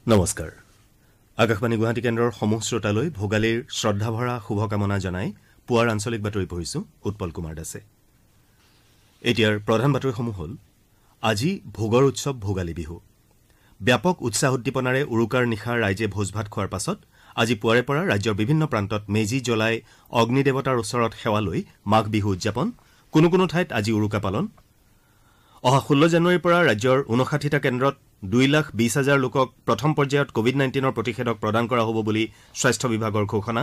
নমস্কাৰ আকাশবাণী গুৱাহাটী কেন্দ্ৰৰ সমূহ শ্ৰোতালৈ ভোগালীৰ শ্ৰদ্ধাভৰা শুভকামনা জনাই পুৱাৰ আঞ্চলিক বাতৰি পঢ়িছো উৎপল কুমাৰ দাসে। এতিয়াৰ প্ৰধান বাতৰিসমূহ হ'ল আজি ভোগৰ উৎসৱ ভোগালী বিহু। ব্যাপক উৎসাহ উদ্দীপনাৰে উৰুকাৰ নিশা ৰাইজে ভোজ ভাত খোৱাৰ পাছত আজি পুৱাৰে পৰা ৰাজ্যৰ বিভিন্ন প্ৰান্তত মেজি জ্বলাই অগ্নি দেৱতাৰ ওচৰত সেৱা লৈ মাঘ বিহু উদযাপন। কোনো কোনো ঠাইত আজি উৰুকা পালন। অহা 16 জানুৱাৰীৰ পৰা ৰাজ্যৰ 59টা কেন্দ্ৰত 2,20,000 লোকক প্ৰথম পৰ্যায়ত কোভিড-19ৰ প্ৰতিষেধক প্ৰদান কৰা হ'ব বুলি স্বাস্থ্য বিভাগৰ ঘোষণা।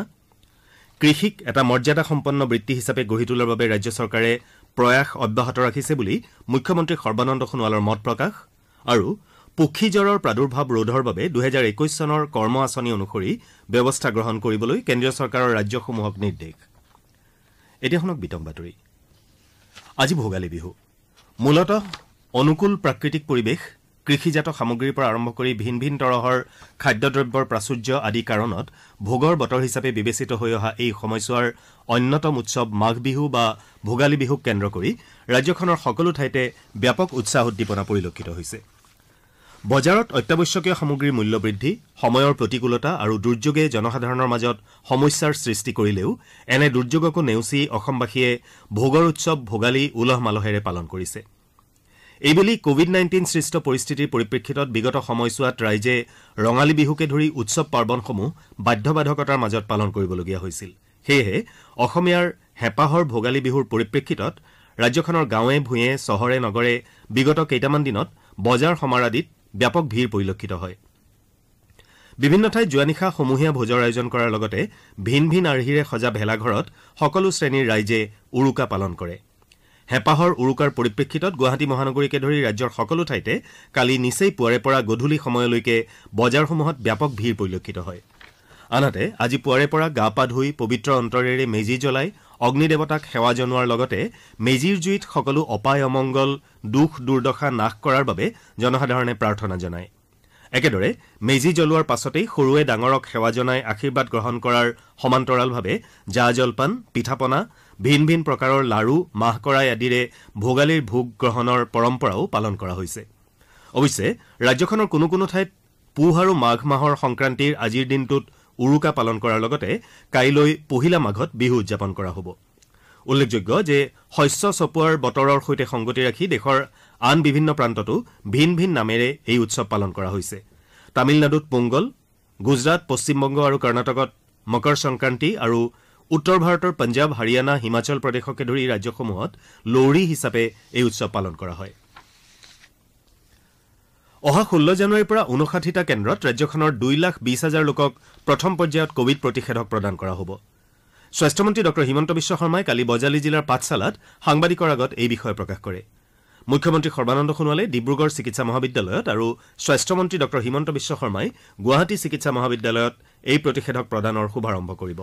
কৃষিক এটা মৰ্যাদাসম্পন্ন বৃত্তি হিচাপে গঢ়ি তোলাৰ বাবে ৰাজ্য চৰকাৰে প্ৰয়াস অব্যাহত ৰাখিছে বুলি মুখ্যমন্ত্ৰী সৰ্বানন্দ সোণোৱালৰ মত প্ৰকাশ। আৰু পক্ষী জ্বৰৰ প্ৰাদুৰ্ভাৱ ৰোধৰ বাবে 2021 চনৰ কৰ্ম আঁচনি অনুসৰি ব্যৱস্থা গ্ৰহণ কৰিবলৈ কেন্দ্ৰীয় চৰকাৰৰ ৰাজ্যসমূহক নিৰ্দেশ। এতিয়া শুনক বিতং বাতৰি। আজি ভোগালী বিহু। মূলতঃ অনুকূল প্ৰাকৃতিক পৰিৱেশ, কৃষিজাত সামগ্ৰীৰ পৰা আৰম্ভ কৰি ভিন ভিন তৰহৰ খাদ্যদ্ৰব্যৰ প্ৰাচুৰ্য আদি কাৰণত ভোগৰ বতৰ হিচাপে বিবেচিত হৈ অহা এই সময়ছোৱাৰ অন্যতম উৎসৱ মাঘ বিহু বা ভোগালী বিহুক কেন্দ্ৰ কৰি ৰাজ্যখনৰ সকলো ঠাইতে ব্যাপক উৎসাহ উদ্দীপনা পৰিলক্ষিত হৈছে। বজাৰত অত্যাৱশ্যকীয় সামগ্ৰীৰ মূল্য বৃদ্ধি, সময়ৰ প্ৰতিকূলতা আৰু দুৰ্যোগে জনসাধাৰণৰ মাজত সমস্যাৰ সৃষ্টি কৰিলেও এনে দুৰ্যোগকো নেওচি অসমবাসীয়ে ভোগৰ উৎসৱ ভোগালী উলহ মালহেৰে পালন কৰিছে। এইবেলি কোভিড-19 সৃষ্ট পৰিস্থিতিৰ পৰিপ্ৰেক্ষিতত বিগত সময়ছোৱাত ৰাইজে ৰঙালী বিহুকে ধৰি উৎসৱ পাৰ্বণসমূহ বাধ্যবাধকতাৰ মাজত পালন কৰিবলগীয়া হৈছিল। সেয়েহে অসমীয়াৰ হেঁপাহৰ ভোগালী বিহুৰ পৰিপ্ৰেক্ষিতত ৰাজ্যখনৰ গাঁৱে ভূঞে চহৰে নগৰে বিগত কেইটামান দিনত বজাৰ সমাৰ আদিত ব্যাপক ভিৰ পৰিলক্ষিত হয়। বিভিন্ন ঠাইত যোৱা নিশা সমূহীয়া ভোজৰ আয়োজন কৰাৰ লগতে ভিন ভিন আৰ্হিৰে সজা ভেলাঘৰত সকলো শ্ৰেণীৰ ৰাইজে উৰুকা পালন কৰে। হেঁপাহৰ উৰুকাৰ পৰিপ্ৰেক্ষিতত গুৱাহাটী মহানগৰীকে ধৰি ৰাজ্যৰ সকলো ঠাইতে কালি নিচেই পুৱাৰে পৰা গধূলি সময়লৈকে বজাৰসমূহত ব্যাপক ভিৰ পৰিলক্ষিত হয়। আনহাতে আজি পুৱাৰে পৰা গা পা ধুই পবিত্ৰ অন্তৰেৰে মেজি জ্বলাই অগ্নিদেৱতাক সেৱা জনোৱাৰ লগতে মেজিৰ জুইত সকলো অপায় অমংগল দুখ দুৰ্দশা নাশ কৰাৰ বাবে জনসাধাৰণে প্ৰাৰ্থনা জনায়। একেদৰে মেজি জ্বলোৱাৰ পাছতেই সৰুৱে ডাঙৰক সেৱা জনাই আশীৰ্বাদ গ্ৰহণ কৰাৰ সমান্তৰালভাৱে জা জলপান, পিঠাপনা, ভিন ভিন প্ৰকাৰৰ লাড়ু, মাহ কৰাই আদিৰে ভোগালীৰ ভোগ গ্ৰহণৰ পৰম্পৰাও পালন কৰা হৈছে। অৱশ্যে ৰাজ্যখনৰ কোনো কোনো ঠাইত পুহ আৰু মাঘ মাহৰ সংক্ৰান্তিৰ আজিৰ দিনটোত উৰুকা পালন কৰাৰ লগতে কাইলৈ পহিলা মাঘত বিহু উদযাপন কৰা হ'ব। উল্লেখযোগ্য যে শস্য চপোৱাৰ বতৰৰ সৈতে সংগতি ৰাখি দেশৰ আন বিভিন্ন প্ৰান্ততো ভিন ভিন নামেৰে এই উৎসৱ পালন কৰা হৈছে। তামিলনাডুত পোংগল, গুজৰাট, পশ্চিমবংগ আৰু কৰ্ণাটকত মকৰ সংক্ৰান্তি আৰু উত্তৰ ভাৰতৰ পঞ্জাৱ, হাৰিয়ানা, হিমাচল প্ৰদেশকে ধৰি ৰাজ্যসমূহত লোহৰী হিচাপে এই উৎসৱ পালন কৰা হয়। অহা 16 জানুৱাৰীৰ পৰা 59টা কেন্দ্ৰত ৰাজ্যখনৰ 2,20,000 লোকক প্ৰথম পৰ্যায়ত কোভিড প্ৰতিষেধক প্ৰদান কৰা হ'ব। স্বাস্থ্যমন্ত্ৰী ড হিমন্ত বিশ্ব শৰ্মাই কালি বজালী জিলাৰ পাঠশালাত সাংবাদিকৰ আগত এই বিষয়ে প্ৰকাশ কৰে। মুখ্যমন্ত্ৰী সৰ্বানন্দ সোণোৱালে ডিব্ৰুগড় চিকিৎসা মহাবিদ্যালয়ত আৰু স্বাস্থ্যমন্ত্ৰী ড হিমন্ত বিশ্ব শৰ্মাই গুৱাহাটী চিকিৎসা মহাবিদ্যালয়ত এই প্ৰতিষেধক প্ৰদানৰ শুভাৰম্ভ কৰিব।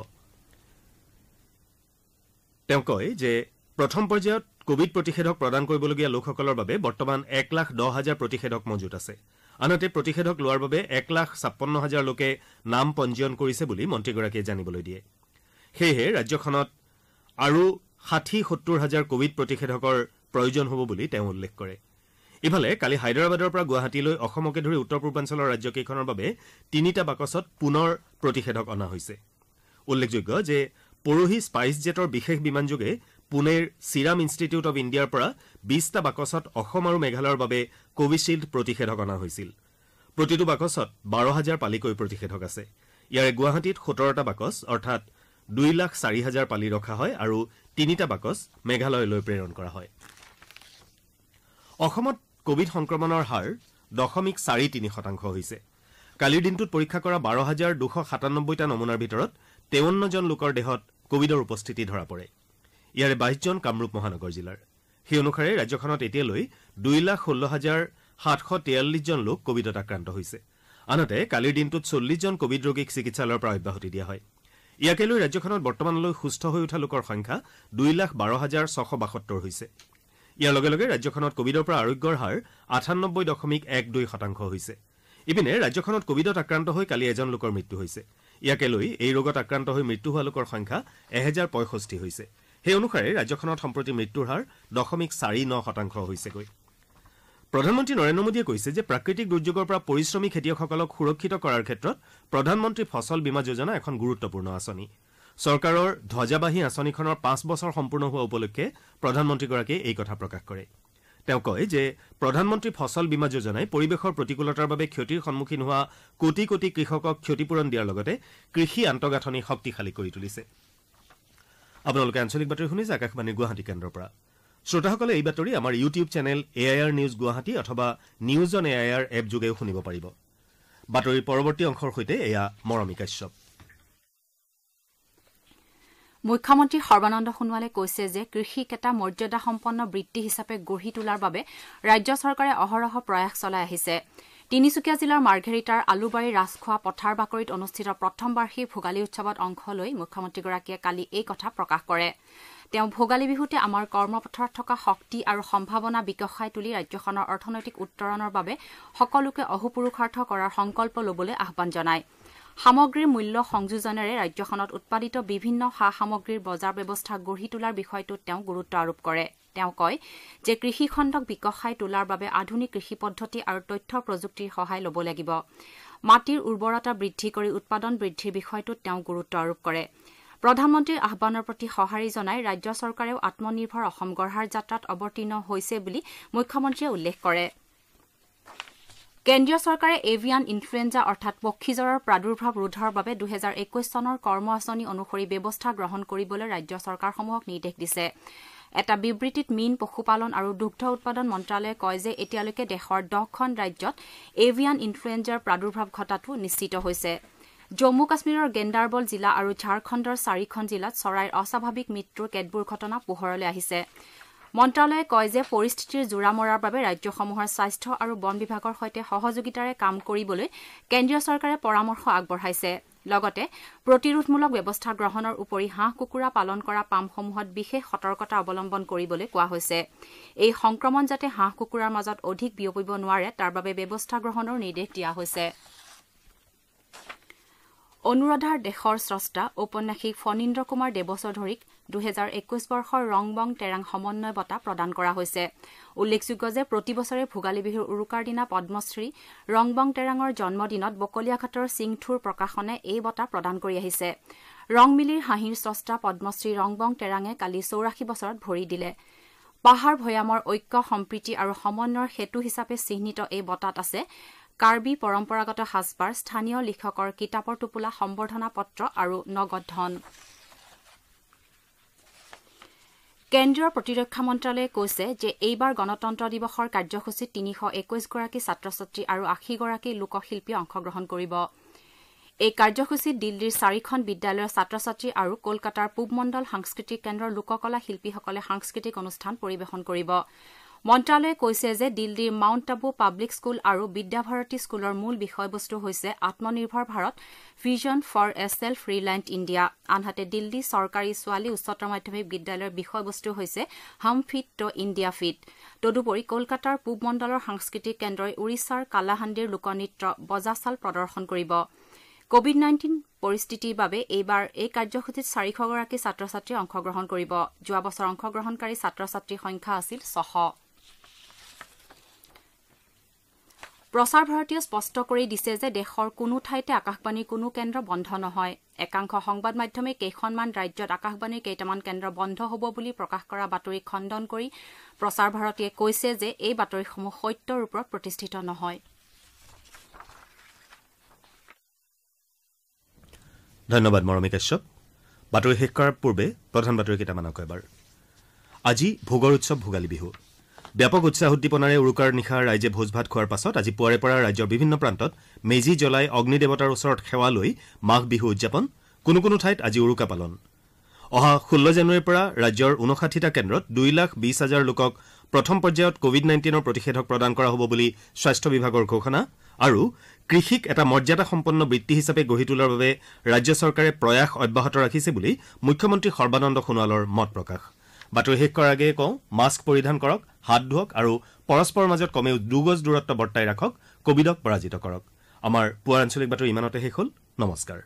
তেওঁ কয় যে প্ৰথম পৰ্যায়ত কোভিড প্ৰতিষেধক প্ৰদান কৰিবলগীয়া লোকসকলৰ বাবে বৰ্তমান 1,10,000 প্ৰতিষেধক মজুত আছে। আনহাতে প্ৰতিষেধক লোৱাৰ বাবে 1,56,000 লোকে নাম পঞ্জীয়ন কৰিছে বুলি মন্ত্ৰীগৰাকীয়ে জানিবলৈ দিয়ে। সেয়েহে ৰাজ্যখনত আৰু 60-70,000 কোভিড প্ৰতিষেধকৰ প্ৰয়োজন হ'ব বুলি তেওঁ উল্লেখ কৰে। ইফালে কালি হায়দৰাবাদৰ পৰা গুৱাহাটীলৈ অসমকে ধৰি উত্তৰ পূৰ্বাঞ্চলৰ ৰাজ্যকেইখনৰ বাবে 3টা বাকচত পুনৰ প্ৰতিষেধক অনা হৈছে। উল্লেখযোগ্য যে পৰহি স্পাইছ জেটৰ বিশেষ বিমানযোগে পুনেৰ ছিৰাম ইনষ্টিটিউট অৱ ইণ্ডিয়াৰ পৰা 20টা বাকচত অসম আৰু মেঘালয়ৰ বাবে কোভিশ্বিল্ড প্ৰতিষেধক অনা হৈছিল। প্ৰতিটো বাকচত 12,000 পালিকৈ প্ৰতিষেধক আছে। ইয়াৰে গুৱাহাটীত 17টা বাকচ অৰ্থাৎ 2,04,000 পালি ৰখা হয় আৰু 3টা বাকচ মেঘালয়লৈ প্ৰেৰণ কৰা হয়। অসমত কোভিড সংক্ৰমণৰ হাৰ 0.43% হৈছে। কালিৰ দিনটোত পৰীক্ষা কৰা 12,297টা নমুনাৰ ভিতৰত 53 জন লোকৰ দেহত কোভিডৰ উপস্থিতি ধৰা পৰে। ইয়াৰে 22 জন কামৰূপ মহানগৰ জিলাৰ। সেই অনুসাৰে ৰাজ্যখনত এতিয়ালৈ 2,16,743 জন লোক কোভিডত আক্ৰান্ত হৈছে। আনহাতে কালিৰ দিনটোত 40 জন কোভিড ৰোগীক চিকিৎসালয়ৰ পৰা অব্যাহতি দিয়া হয়। ইয়াকে লৈ ৰাজ্যখনত বৰ্তমানলৈ সুস্থ হৈ উঠা লোকৰ সংখ্যা 2,12,672 হৈছে। ইয়াৰ লগে লগে ৰাজ্যখনত কোভিডৰ পৰা আৰোগ্যৰ হাৰ 98.12% হৈছে। ইপিনে ৰাজ্যখনত কোভিডত আক্ৰান্ত হৈ কালি এজন লোকৰ মৃত্যু হৈছে। ইয়াকে লৈ এই ৰোগত আক্ৰান্ত হৈ মৃত্যু হোৱা লোকৰ সংখ্যা 1065 হৈছে। সেই অনুসাৰে ৰাজ্যখনত সম্প্ৰতি মৃত্যুৰ হাৰ 0.49% হৈছেগৈ। প্ৰধানমন্ত্ৰী নৰেন্দ্ৰ মোদীয়ে কৈছে যে প্ৰাকৃতিক দুৰ্যোগৰ পৰা পৰিশ্ৰমী খেতিয়কসকলক সুৰক্ষিত কৰাৰ ক্ষেত্ৰত প্ৰধানমন্ত্ৰী ফচল বীমা যোজনা এখন গুৰুত্বপূৰ্ণ আঁচনি চৰকাৰৰ ধ্বজাবাহী আঁচনিখনৰ 5 বছৰ সম্পূৰ্ণ হোৱা উপলক্ষে প্ৰধানমন্ত্ৰীগৰাকীয়ে এই কথা প্ৰকাশ কৰে তেওঁ কয় যে প্ৰধানমন্ত্ৰী ফচল বীমা যোজনাই পৰিৱেশৰ প্ৰতিকূলতাৰ বাবে ক্ষতিৰ সন্মুখীন হোৱা কোটি কোটি কৃষকক ক্ষতিপূৰণ দিয়াৰ লগতে কৃষি আন্তঃগাঁথনি শক্তিশালী কৰি তুলিছে আপোনালোকে আঞ্চলিক বাতৰি শুনিছে আকাশবাণীৰ গুৱাহাটী কেন্দ্ৰৰ পৰা শ্ৰোতাসকলে এই বাতৰি আমাৰ YouTube channel AIR news Guwahati অথবা নিউজ অন এআইআৰ এপ যোগেও শুনিব পাৰিব বাতৰিৰ পৰৱৰ্তী অংশৰ সৈতে এয়া মৰমী কাশ্যপ মুখ্যমন্ত্ৰী সৰ্বানন্দ সোণোৱালে কৈছে যে কৃষিক এটা মৰ্যাদাসম্পন্ন বৃত্তি হিচাপে গঢ়ি তোলাৰ বাবে ৰাজ্য চৰকাৰে অহৰহ প্ৰয়াস চলাই আহিছে তিনিচুকীয়া জিলাৰ মাৰ্ঘেৰিটাৰ আলুবাৰী ৰাজখোৱা পথাৰ বাকৰিত অনুষ্ঠিত প্ৰথম বাৰ্ষিক ভোগালী উৎসৱত অংশ লৈ মুখ্যমন্ত্ৰীগৰাকীয়ে কালি এই কথা প্ৰকাশ কৰে তেওঁ ভোগালী বিহুতে আমাৰ কৰ্মপথাৰত থকা শক্তি আৰু সম্ভাৱনা বিকশাই তুলি ৰাজ্যখনৰ অৰ্থনৈতিক উত্তৰণৰ বাবে সকলোকে অহোপুৰুষাৰ্থ কৰাৰ সংকল্প ল'বলৈ আহ্বান জনায় সামগ্ৰীৰ মূল্য সংযোজনেৰে ৰাজ্যখনত উৎপাদিত বিভিন্ন সা সামগ্ৰীৰ বজাৰ ব্যৱস্থা গঢ়ি তোলাৰ বিষয়টোত তেওঁ গুৰুত্ব আৰোপ কৰে তেওঁ কয় যে কৃষি খণ্ডক বিকশাই তোলাৰ বাবে আধুনিক কৃষি পদ্ধতি আৰু তথ্য প্ৰযুক্তিৰ সহায় ল'ব লাগিব মাটিৰ উৰ্বৰতা বৃদ্ধি কৰি উৎপাদন বৃদ্ধিৰ বিষয়টোত তেওঁ গুৰুত্ব আৰোপ কৰে প্ৰধানমন্ত্ৰীৰ আহ্বানৰ প্ৰতি সঁহাৰি জনাই ৰাজ্য চৰকাৰেও আত্মনিৰ্ভৰ অসম গঢ়াৰ যাত্ৰাত অৱতীৰ্ণ হৈছে বুলি মুখ্যমন্ত্ৰীয়ে উল্লেখ কৰে কেন্দ্ৰীয় চৰকাৰে এভিয়ান ইনফ্লুৱেঞ্জা অৰ্থাৎ পক্ষীজ্বৰৰ প্ৰাদুৰ্ভাৱ ৰোধৰ বাবে 2021 চনৰ কৰ্ম আঁচনি অনুসৰি ব্যৱস্থা গ্ৰহণ কৰিবলৈ ৰাজ্য চৰকাৰসমূহক নিৰ্দেশ দিছে এটা বিবৃতিত মীন পশুপালন আৰু দুগ্ধ উৎপাদন মন্ত্ৰালয়ে কয় যে এতিয়ালৈকে দেশৰ 10খন ৰাজ্যত এভিয়ান ইনফ্লুৱেঞ্জাৰ প্ৰাদুৰ্ভাৱ ঘটাটো নিশ্চিত হৈছে জম্মু কাশ্মীৰৰ গেণ্ডাৰবল জিলা আৰু ঝাৰখণ্ডৰ 4খন জিলাত চৰাইৰ অস্বাভাৱিক মৃত্যুৰ কেতবোৰ ঘটনা পোহৰলৈ আহিছে মন্ত্ৰালয়ে কয় যে পৰিস্থিতিৰ জোৰা মৰাৰ বাবে ৰাজ্যসমূহৰ স্বাস্থ্য আৰু বন বিভাগৰ সৈতে সহযোগিতাৰে কাম কৰিবলৈ কেন্দ্ৰীয় চৰকাৰে পৰামৰ্শ আগবঢ়াইছে লগতে প্ৰতিৰোধমূলক ব্যৱস্থা গ্ৰহণৰ উপৰি হাঁহ কুকুৰা পালন কৰা পামসমূহত বিশেষ সতৰ্কতা অৱলম্বন কৰিবলৈ কোৱা হৈছে এই সংক্ৰমণ যাতে হাঁহ কুকুৰাৰ মাজত অধিক বিয়পিব নোৱাৰে তাৰ বাবে ব্যৱস্থা গ্ৰহণৰ নিৰ্দেশ দিয়া হৈছে অনুৰাধাৰ দেশৰ স্ৰষ্টা ঔপন্যাসিক ফণীন্দ্ৰ কুমাৰ দেৱচৌধুৰীক 2021 বৰ্ষৰ ৰংবং টেৰাং সমন্বয় বঁটা প্ৰদান কৰা হৈছে উল্লেখযোগ্য যে প্ৰতিবছৰে ভোগালী বিহুৰ উৰুকাৰ দিনা পদ্মশ্ৰী ৰংবং টেৰাঙৰ জন্মদিনত বকলিয়াঘাটৰ সিংথুৰ প্ৰকাশনে এই বঁটা প্ৰদান কৰি আহিছে ৰংমিলিৰ হাঁহিৰ স্ৰষ্টা পদ্মশ্ৰী ৰংবং টেৰাঙে কালি 84 বছৰত ভৰি দিলে পাহাৰ ভৈয়ামৰ ঐক্য সম্প্ৰীতি আৰু সমন্বয়ৰ সেতু হিচাপে চিহ্নিত এই বঁটাত আছে কাৰ্বি পৰম্পৰাগত সাজপাৰ স্থানীয় লিখকৰ কিতাপৰ টোপোলা সম্বৰ্ধনা পত্ৰ আৰু নগদ ধন কেন্দ্ৰীয় প্ৰতিৰক্ষা মন্ত্ৰালয়ে কৈছে যে এইবাৰ গণতন্ত্ৰ দিৱসৰ কাৰ্যসূচীত 321 গৰাকী ছাত্ৰ ছাত্ৰী আৰু 80 গৰাকী লোকশিল্পী অংশগ্ৰহণ কৰিব এই কাৰ্যসূচীত দিল্লীৰ 4খন বিদ্যালয়ৰ ছাত্ৰ ছাত্ৰী আৰু কলকাতাৰ পূব মণ্ডল সাংস্কৃতিক কেন্দ্ৰৰ লোককলা শিল্পীসকলে সাংস্কৃতিক অনুষ্ঠান পৰিৱেশন কৰিব মন্ত্ৰালয়ে কৈছে যে দিল্লীৰ মাউণ্ট আবু পাব্লিক স্কুল আৰু বিদ্যাভাৰতী স্কুলৰ মূল বিষয়বস্তু হৈছে Atmanirbhar Bharat vision for a self reliant India আনহাতে দিল্লী চৰকাৰী ছোৱালী উচ্চতৰ মাধ্যমিক বিদ্যালয়ৰ বিষয়বস্তু হৈছে হাম ফিট ট ইণ্ডিয়া ফিট তদুপৰি কলকাতাৰ পূব মণ্ডলৰ সাংস্কৃতিক কেন্দ্ৰই উৰিষ্যাৰ কালাহাণ্ডীৰ লোকনৃত্য বজাচাল প্ৰদৰ্শন কৰিব কোভিড-19 পৰিস্থিতিৰ বাবে এইবাৰ এই কাৰ্যসূচীত 400 গৰাকী ছাত্ৰ ছাত্ৰী অংশগ্ৰহণ কৰিব যোৱা বছৰ অংশগ্ৰহণকাৰী ছাত্ৰ ছাত্ৰীৰ সংখ্যা আছিল 600 প্ৰচাৰ ভাৰতীয়ে স্পষ্ট কৰি দিছে যে দেশৰ কোনো ঠাইতে আকাশবাণীৰ কোনো কেন্দ্ৰ বন্ধ নহয় একাংশ সংবাদ মাধ্যমে কেইখনমান ৰাজ্যত আকাশবাণীৰ কেইটামান কেন্দ্ৰ বন্ধ হ'ব বুলি প্ৰকাশ কৰা বাতৰি খণ্ডন কৰি প্ৰচাৰ ভাৰতীয়ে কৈছে যে এই বাতৰিসমূহ সত্যৰ ওপৰত প্ৰতিষ্ঠিত নহয় ধন্যবাদ মৰমী কাশ্যপ বাতৰি শেষ কৰাৰ পূৰ্বে প্ৰধান বাতৰি কেইটামানক এবাৰ আজি ভোগৰ উৎসৱ ভোগালী বিহু ব্যাপক উৎসাহ উদ্দীপনাৰে উৰুকাৰ নিশা ৰাইজে ভোজ ভাত খোৱাৰ পাছত আজি পুৱাৰে পৰা ৰাজ্যৰ বিভিন্ন প্ৰান্তত মেজি জ্বলাই অগ্নি দেৱতাৰ ওচৰত সেৱা লৈ মাঘ বিহু উদযাপন কোনো ঠাইত আজি উৰুকা পালন অহা 16 জানুৱাৰীৰ পৰা ৰাজ্যৰ 59টা কেন্দ্ৰত 2,20,000 লোকক প্ৰথম পৰ্যায়ত কোভিড-19ৰ প্ৰতিষেধক প্ৰদান কৰা হ'ব বুলি স্বাস্থ্য বিভাগৰ ঘোষণা আৰু কৃষিক এটা মৰ্যাদাসম্পন্ন বৃত্তি হিচাপে গঢ়ি তোলাৰ বাবে ৰাজ্য চৰকাৰে প্ৰয়াস অব্যাহত ৰাখিছে বুলি মুখ্যমন্ত্ৰী সৰ্বানন্দ সোণোৱালৰ মত প্ৰকাশ বাতৰি শেষ কৰাৰ আগে কওঁ মাস্ক পৰিধান কৰক হাত ধুৱক আৰু পৰস্পৰৰ মাজত কমেও 2 গজ দূৰত্ব বৰ্তাই ৰাখক কোভিডক পৰাজিত কৰক আমাৰ পুৱাৰ আঞ্চলিক বাতৰি ইমানতে শেষ হ'ল নমস্কাৰ